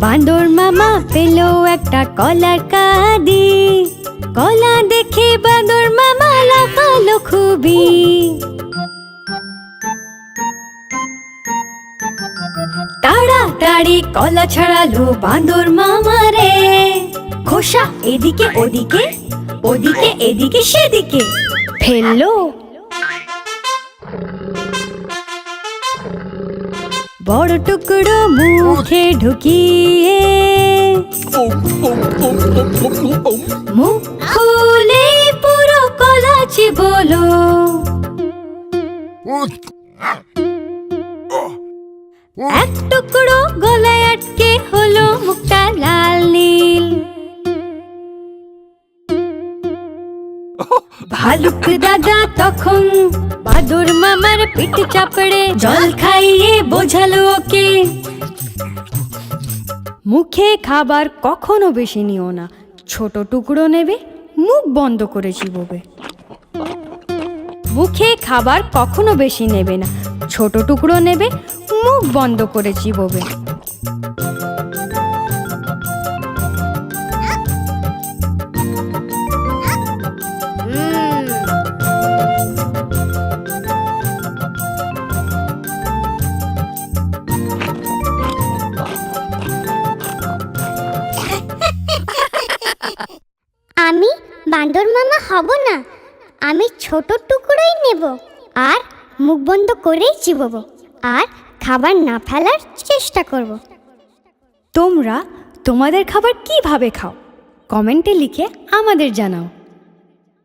বাঁদর মামা পেল একটা কলার কাঁদি। কলা দেখে বাঁদর মামা লাফালো খুবই। তাড়াতাড়ি কলা ছাড়ালো বাঁদর মামা রে। খোসা এদিকে ওদিকে, ওদিকে এদিকে সেদিকে ফেললো। বড় টুকরো মুখে ঢুকিয়ে মুখ খুলে পুরো কলা চিবোলো। এক টুকরো গলায় আটকে হলো মুখটা লাল নীল। ভালুক দাদা তখন বাঁদর মামার পিঠ চাপড়ে জল খাইয়ে বোঝালো ওকে, মুখে খাবার কখনো বেশি নিও না, ছোট টুকরো নেবে, মুখ বন্ধ করে চিবোবে। মুখে খাবার কখনো বেশি নেবে না, ছোট টুকরো নেবে, মুখ বন্ধ করে চিবোবে। আমি বাঁদর মামা হব না, আমি ছোট টুকরোই নেব আর মুখ বন্ধ করেই চিবোবো আর খাবার না ফেলার চেষ্টা করব। তোমরা তোমাদের খাবার কিভাবে খাও কমেন্টে লিখে আমাদের জানাও।